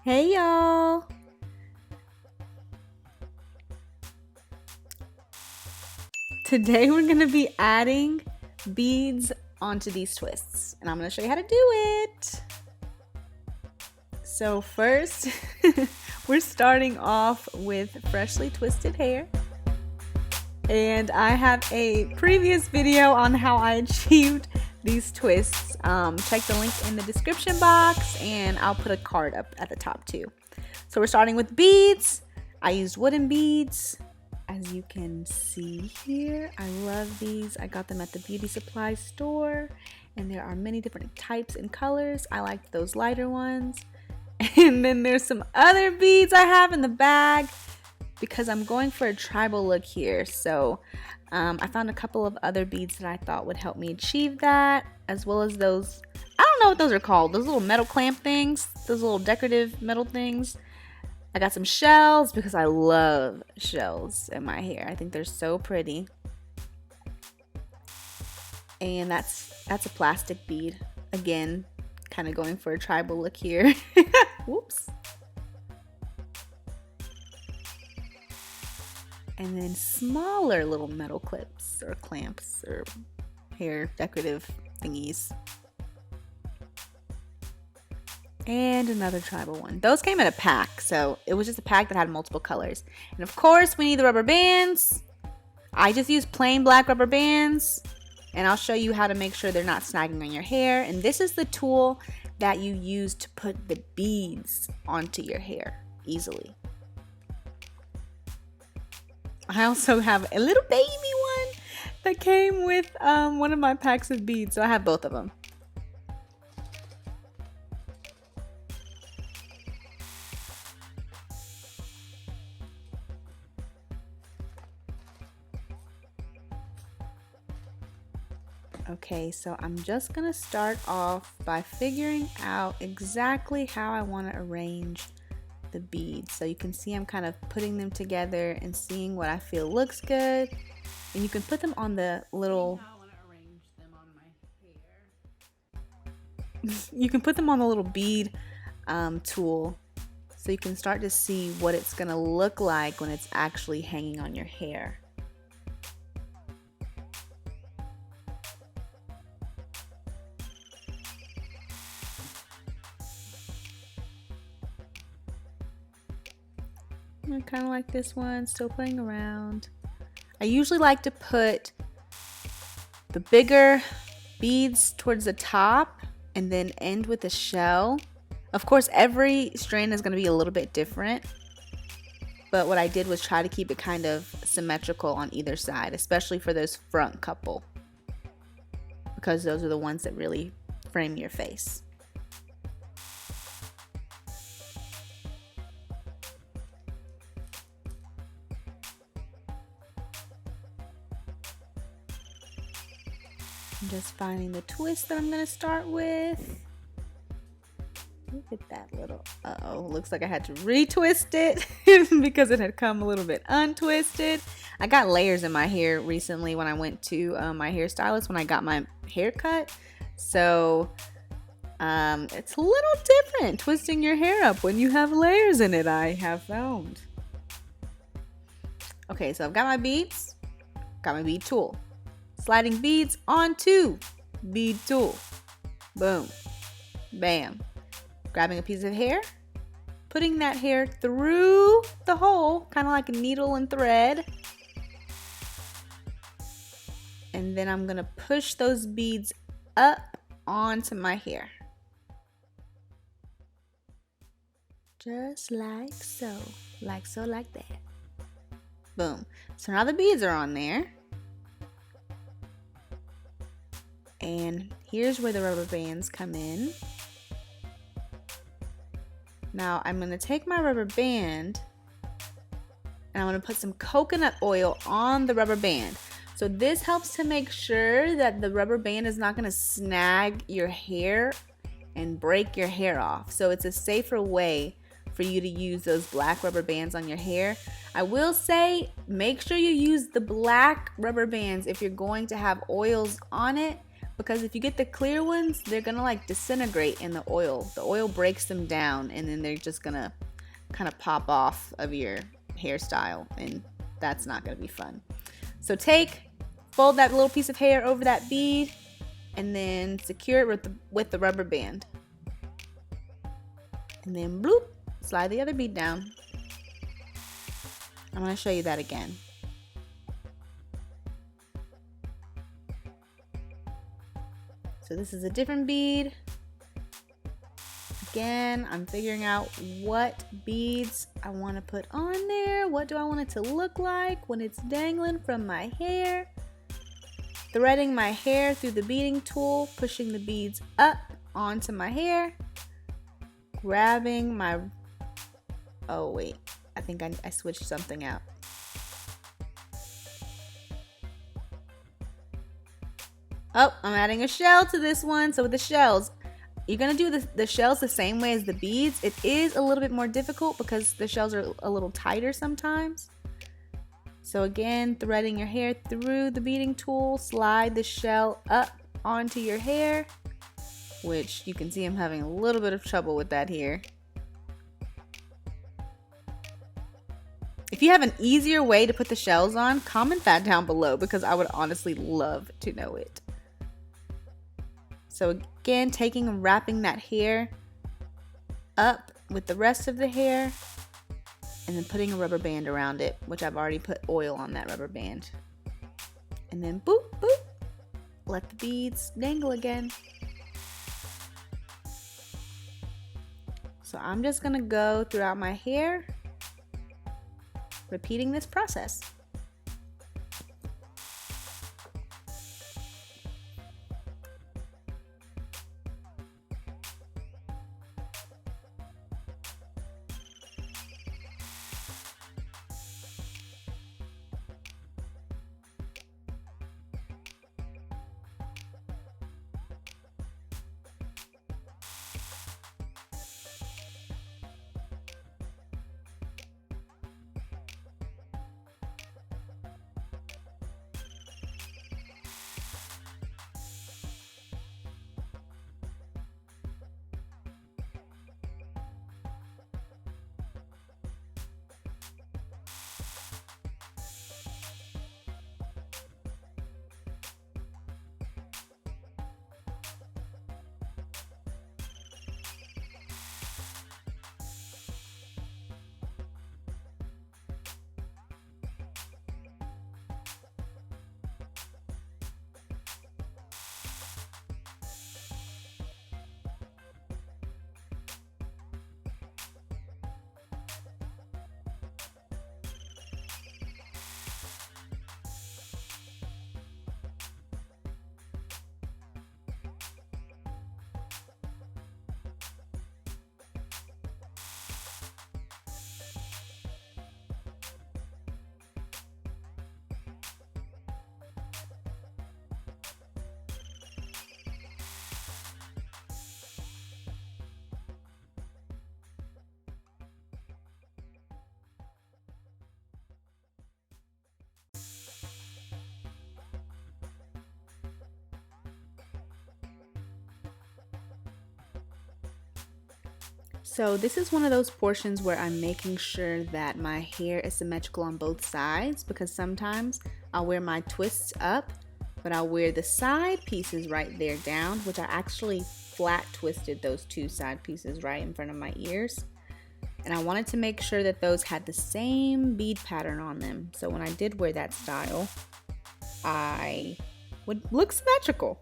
Hey y'all! Today we're going to be adding beads onto these twists, and I'm going to show you how to do it. So first, we're starting off with freshly twisted hair. And I have a previous video on how I achieved these twists. Check the link in the description box, and I'll put a card up at the top too. So we're starting with beads. I used wooden beads. As you can see here, I love these. I got them at the beauty supply store, and there are many different types and colors. I like those lighter ones. And then there's some other beads I have in the bag because I'm going for a tribal look here. So I found a couple of other beads that I thought would help me achieve that, as well as those, I don't know what those are called, those little metal clamp things, those little decorative metal things. I got some shells because I love shells in my hair. I think they're so pretty. And that's a plastic bead. Again, kind of going for a tribal look here. Whoops. And then smaller little metal clips or clamps or hair decorative thingies. And another tribal one. Those came in a pack, so it was just a pack that had multiple colors. And of course, we need the rubber bands. I just use plain black rubber bands, and I'll show you how to make sure they're not snagging on your hair. And this is the tool that you use to put the beads onto your hair easily. I also have a little baby one that came with one of my packs of beads, so I have both of them. Okay, so I'm just gonna start off by figuring out exactly how I want to arrange the beads. So you can see I'm kind of putting them together and seeing what I feel looks good. And you can put them on the little you can put them on the little bead tool, so you can start to see what it's gonna look like when it's actually hanging on your hair. Kind of like this one, still playing around. I usually like to put the bigger beads towards the top and then end with a shell. Of course, every strand is going to be a little bit different, but what I did was try to keep it kind of symmetrical on either side, especially for those front couple, because those are the ones that really frame your face. I'm just finding the twist that I'm going to start with. Look at that little, looks like I had to retwist it because it had come a little bit untwisted. I got layers in my hair recently when I went to my hairstylist when I got my hair cut. So it's a little different twisting your hair up when you have layers in it, I have found. Okay, so I've got my beads, got my bead tool. Sliding beads onto bead tool. Boom. Bam. Grabbing a piece of hair, putting that hair through the hole, kind of like a needle and thread. And then I'm going to push those beads up onto my hair. Just like so. Like so, like that. Boom. So now the beads are on there. And here's where the rubber bands come in. Now I'm going to take my rubber band and I'm going to put some coconut oil on the rubber band. So this helps to make sure that the rubber band is not going to snag your hair and break your hair off. So it's a safer way for you to use those black rubber bands on your hair. I will say, make sure you use the black rubber bands if you're going to have oils on it, because if you get the clear ones, they're gonna like disintegrate in the oil. The oil breaks them down, and then they're just gonna kind of pop off of your hairstyle, and that's not gonna be fun. So fold that little piece of hair over that bead, and then secure it with the rubber band. And then bloop, slide the other bead down. I'm gonna show you that again. So this is a different bead. Again, I'm figuring out what beads I want to put on there. What do I want it to look like when it's dangling from my hair? Threading my hair through the beading tool, pushing the beads up onto my hair. Grabbing my... Oh wait, I think I switched something out. Oh, I'm adding a shell to this one. So with the shells, you're going to do the shells the same way as the beads. It is a little bit more difficult because the shells are a little tighter sometimes. So again, threading your hair through the beading tool, slide the shell up onto your hair, which you can see I'm having a little bit of trouble with that here. If you have an easier way to put the shells on, comment that down below because I would honestly love to know it. So again, taking and wrapping that hair up with the rest of the hair, and then putting a rubber band around it, which I've already put oil on that rubber band. And then boop, boop, let the beads dangle again. So I'm just gonna go throughout my hair, repeating this process. So this is one of those portions where I'm making sure that my hair is symmetrical on both sides, because sometimes I'll wear my twists up, but I'll wear the side pieces right there down, which I actually flat twisted those two side pieces right in front of my ears. And I wanted to make sure that those had the same bead pattern on them. So when I did wear that style, I would look symmetrical.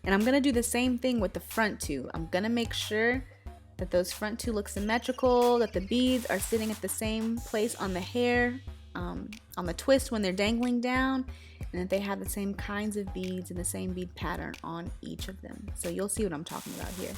And I'm gonna do the same thing with the front two. I'm gonna make sure that those front two look symmetrical, that the beads are sitting at the same place on the hair, on the twist when they're dangling down, and that they have the same kinds of beads and the same bead pattern on each of them. So you'll see what I'm talking about here.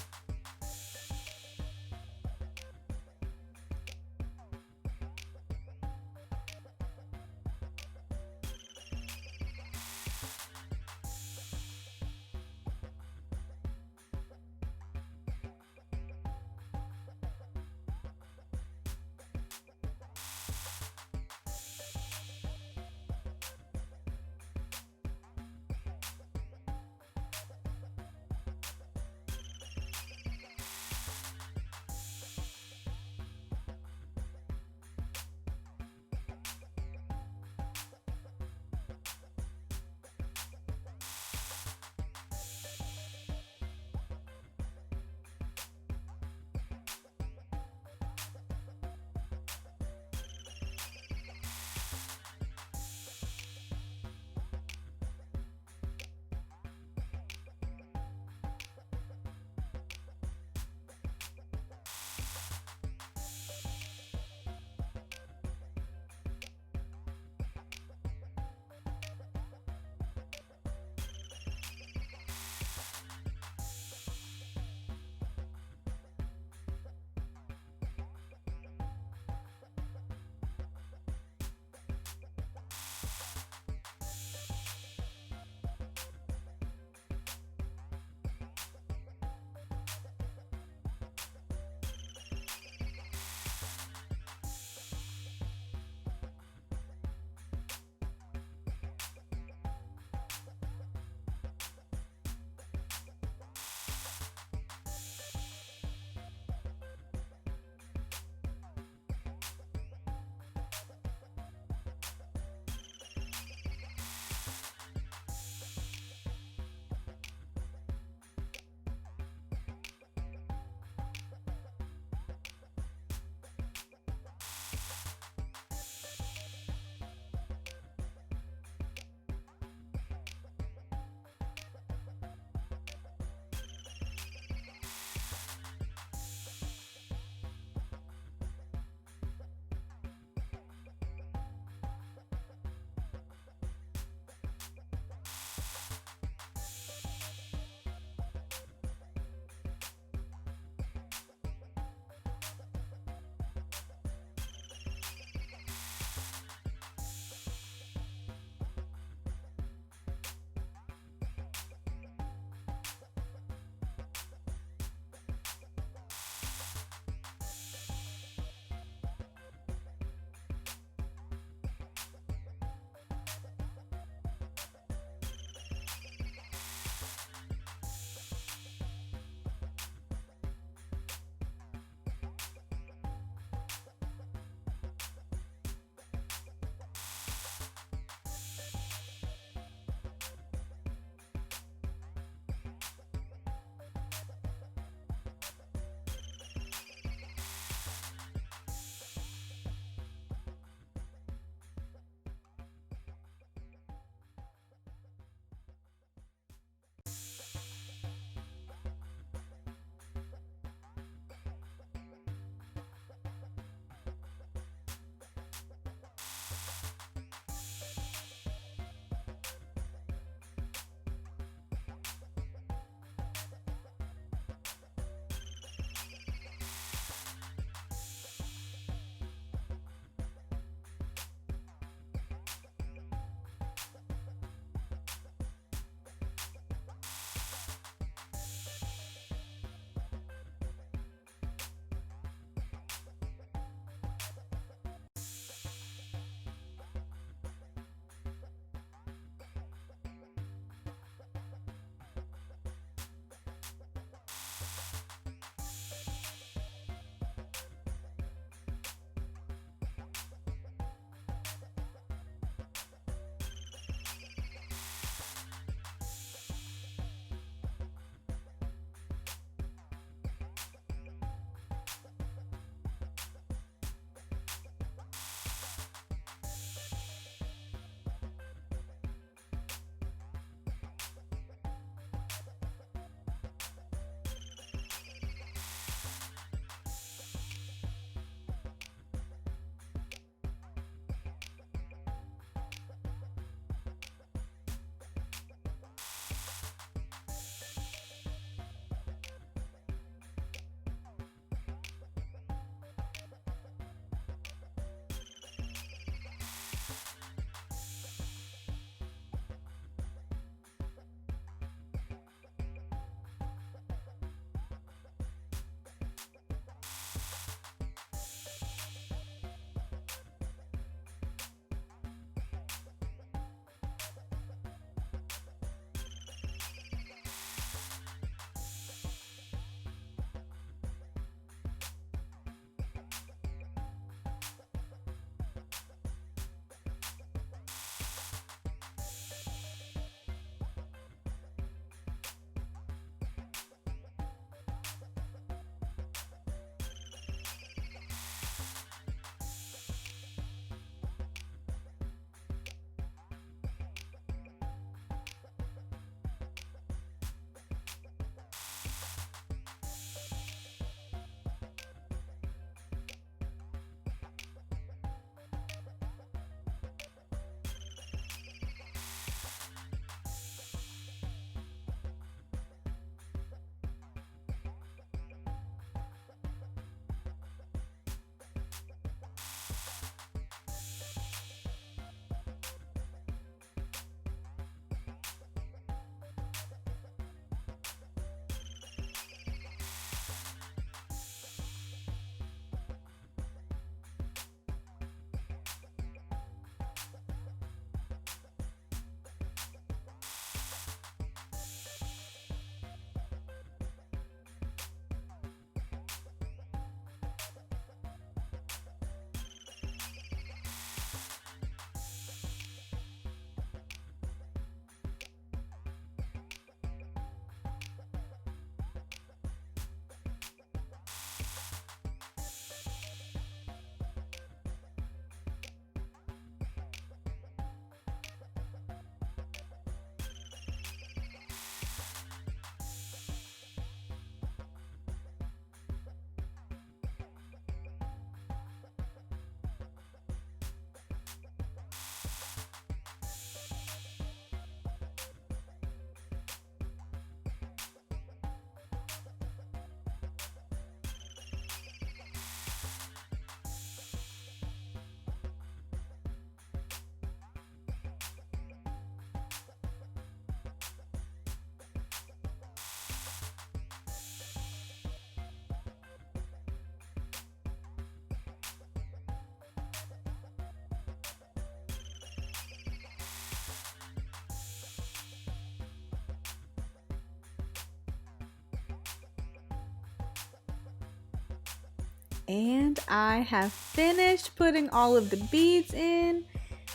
And I have finished putting all of the beads in.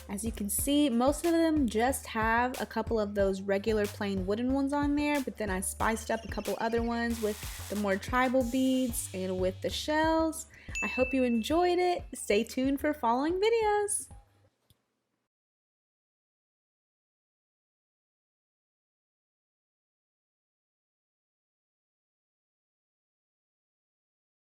As you can see, most of them just have a couple of those regular plain wooden ones on there, but then I spiced up a couple other ones with the more tribal beads and with the shells. I hope you enjoyed it. Stay tuned for following videos.